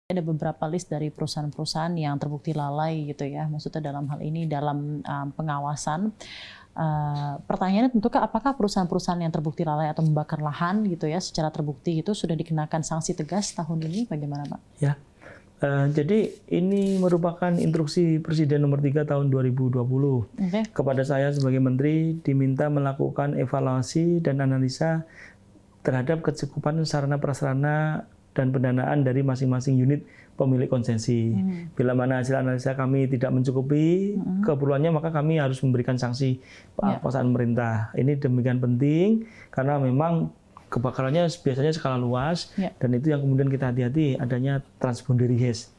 Ada beberapa list dari perusahaan-perusahaan yang terbukti lalai gitu ya, maksudnya dalam hal ini dalam pengawasan. Pertanyaannya tentukah apakah perusahaan-perusahaan yang terbukti lalai atau membakar lahan gitu ya secara terbukti itu sudah dikenakan sanksi tegas tahun ini, bagaimana Pak? Ya, jadi ini merupakan instruksi Presiden nomor 3 tahun 2020. Kepada saya sebagai Menteri diminta melakukan evaluasi dan analisa terhadap kecukupan sarana prasarana dan pendanaan dari masing-masing unit pemilik konsesi. Bila mana hasil analisa kami tidak mencukupi keperluannya, maka kami harus memberikan sanksi perusahaan pemerintah. Ini demikian penting karena memang kebakarannya biasanya skala luas, dan itu yang kemudian kita hati-hati adanya transboundary haze,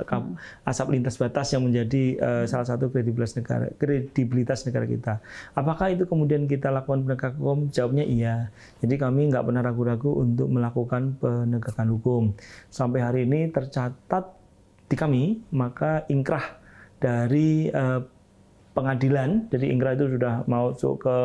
asap lintas batas yang menjadi salah satu kredibilitas negara kita. Apakah itu kemudian kita lakukan penegakan hukum? Jawabnya iya. Jadi kami nggak pernah ragu-ragu untuk melakukan penegakan hukum. Sampai hari ini tercatat di kami, maka ingkrah dari pengadilan, jadi ingkrah itu sudah masuk ke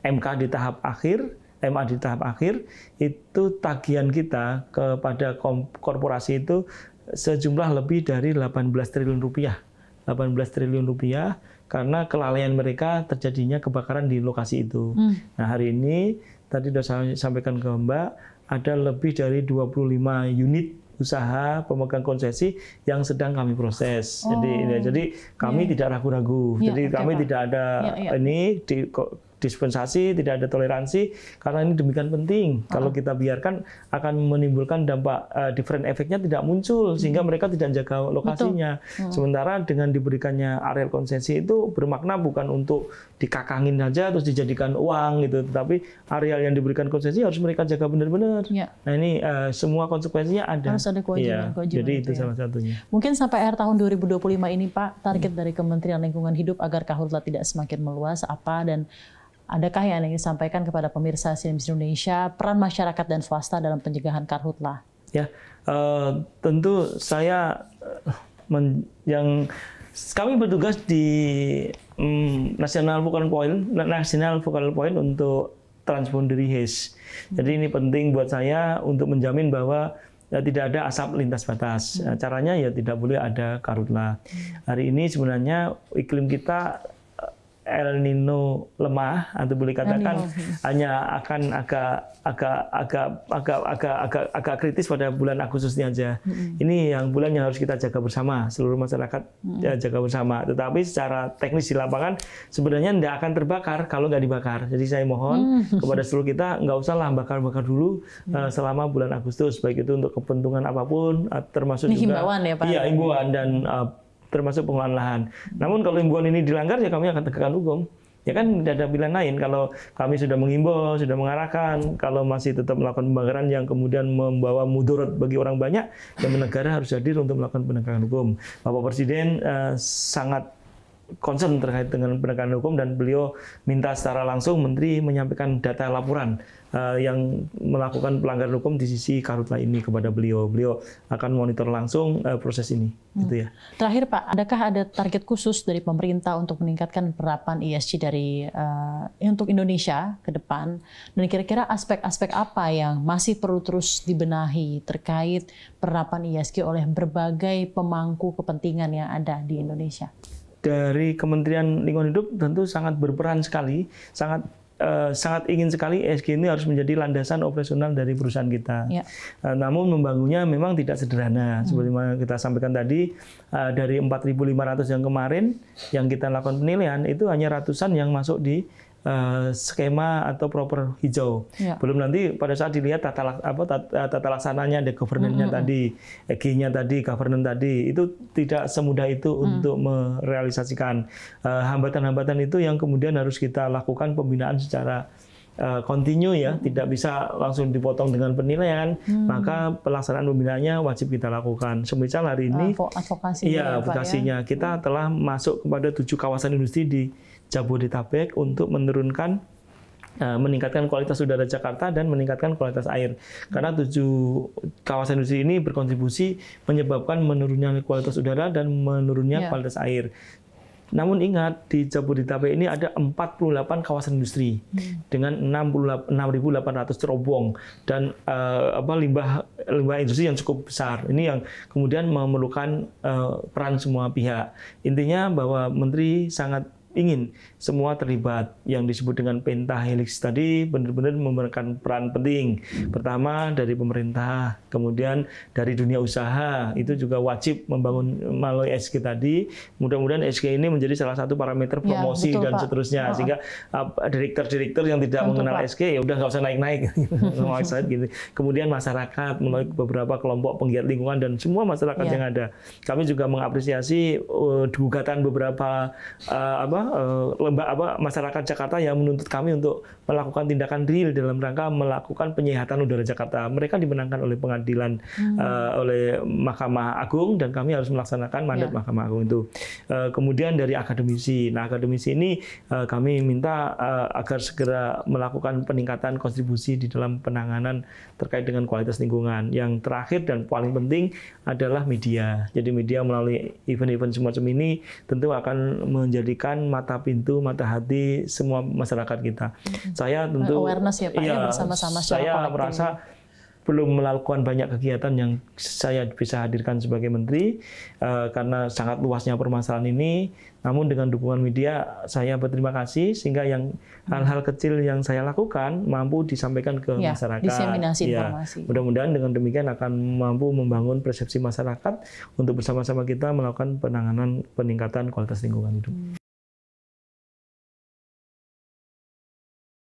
MK di tahap akhir, MA di tahap akhir, itu tagihan kita kepada korporasi itu sejumlah lebih dari 18 triliun rupiah. 18 triliun rupiah karena kelalaian mereka terjadinya kebakaran di lokasi itu. Nah, hari ini tadi sudah saya sampaikan ke Mbak, ada lebih dari 25 unit usaha pemegang konsesi yang sedang kami proses. Jadi kami tidak ragu-ragu. Jadi kami tidak ada ini dispensasi, tidak ada toleransi, karena ini demikian penting. Kalau kita biarkan akan menimbulkan dampak different efeknya tidak muncul, sehingga mereka tidak jaga lokasinya. Sementara dengan diberikannya areal konsesi itu bermakna bukan untuk dikakangin saja terus dijadikan uang gitu, tetapi areal yang diberikan konsesi harus mereka jaga benar-benar. Nah ini semua konsekuensinya ada. Harus ada kewajiban. Jadi itu salah satunya. Mungkin sampai akhir tahun 2025 ini Pak, target dari Kementerian Lingkungan Hidup agar karhutlah tidak semakin meluas apa, dan adakah yang ingin disampaikan kepada pemirsa CNBC Indonesia peran masyarakat dan swasta dalam pencegahan karhutlah? Ya, tentu saya kami bertugas di National Focal Point untuk transboundary haze. Jadi ini penting buat saya untuk menjamin bahwa tidak ada asap lintas batas. Caranya ya tidak boleh ada karhutlah. Hari ini sebenarnya iklim kita El Nino lemah, atau boleh katakan hanya akan agak kritis pada bulan Agustus ini aja. Ini yang bulan yang harus kita jaga bersama, seluruh masyarakat jaga bersama. Tetapi secara teknis di lapangan sebenarnya tidak akan terbakar kalau nggak dibakar. Jadi saya mohon kepada seluruh kita nggak usahlah bakar-bakar dulu selama bulan Agustus, baik itu untuk kepentingan apapun, termasuk ini juga himbauan ya Pak? Iya, himbauan dan termasuk pengelolaan lahan. Namun kalau himbauan ini dilanggar, ya kami akan tegakkan hukum. Ya kan tidak ada pilihan lain. Kalau kami sudah menghimbau, sudah mengarahkan, kalau masih tetap melakukan pembakaran yang kemudian membawa mudarat bagi orang banyak, ya negara harus hadir untuk melakukan penegakan hukum. Bapak Presiden sangat concern terkait dengan penegakan hukum, dan beliau minta secara langsung Menteri menyampaikan data laporan yang melakukan pelanggaran hukum di sisi karhutlah ini kepada beliau. Beliau akan monitor langsung proses ini. Gitu ya. Terakhir Pak, adakah ada target khusus dari pemerintah untuk meningkatkan penerapan ESG dari untuk Indonesia ke depan? Dan kira-kira aspek-aspek apa yang masih perlu terus dibenahi terkait penerapan ESG oleh berbagai pemangku kepentingan yang ada di Indonesia? Dari Kementerian Lingkungan Hidup tentu sangat berperan sekali, sangat ingin sekali ESG ini harus menjadi landasan operasional dari perusahaan kita. Namun membangunnya memang tidak sederhana. Seperti yang kita sampaikan tadi, dari 4.500 yang kemarin yang kita lakukan penilaian, itu hanya ratusan yang masuk di skema atau proper hijau. Belum nanti pada saat dilihat tata laksananya, ada governance-nya tadi, EG-nya tadi, governance tadi, itu tidak semudah itu untuk merealisasikan. Hambatan-hambatan itu yang kemudian harus kita lakukan pembinaan secara kontinu ya, tidak bisa langsung dipotong dengan penilaian, maka pelaksanaan pembinaannya wajib kita lakukan. Semisal hari ini, advokasinya kita telah masuk kepada 7 kawasan industri di Jabodetabek untuk meningkatkan kualitas udara Jakarta dan meningkatkan kualitas air. Karena 7 kawasan industri ini berkontribusi menyebabkan menurunnya kualitas udara dan menurunnya kualitas air. Namun ingat, di Jabodetabek ini ada 48 kawasan industri dengan 6.800 cerobong dan limbah industri yang cukup besar. Ini yang kemudian memerlukan peran semua pihak. Intinya bahwa Menteri sangat ingin semua terlibat. Yang disebut dengan pentahelix tadi benar-benar memberikan peran penting. Pertama dari pemerintah, kemudian dari dunia usaha, itu juga wajib membangun melalui SG tadi. Mudah-mudahan SG ini menjadi salah satu parameter promosi ya, betul, dan Pak. Seterusnya. Sehingga direktur-direktur yang tidak mengenal SG ya udah nggak usah naik-naik. Gitu. Kemudian masyarakat melalui beberapa kelompok penggiat lingkungan dan semua masyarakat yang ada. Kami juga mengapresiasi gugatan beberapa masyarakat Jakarta yang menuntut kami untuk melakukan tindakan real dalam rangka melakukan penyehatan udara Jakarta. Mereka dimenangkan oleh pengadilan oleh Mahkamah Agung dan kami harus melaksanakan mandat Mahkamah Agung itu. Kemudian dari akademisi. Nah, akademisi ini kami minta agar segera melakukan peningkatan kontribusi di dalam penanganan terkait dengan kualitas lingkungan. Yang terakhir dan paling penting adalah media. Jadi media melalui event-event semacam ini tentu akan menjadikan mata pintu, mata hati semua masyarakat kita. Saya tentu awareness ya Pak, ya, bersama-sama secara saya kolektif. merasa belum melakukan banyak kegiatan yang saya bisa hadirkan sebagai menteri karena sangat luasnya permasalahan ini. Namun dengan dukungan media saya berterima kasih sehingga yang hal-hal kecil yang saya lakukan mampu disampaikan ke masyarakat. Diseminasi informasi. Mudah-mudahan dengan demikian akan mampu membangun persepsi masyarakat untuk bersama-sama kita melakukan penanganan peningkatan kualitas lingkungan hidup.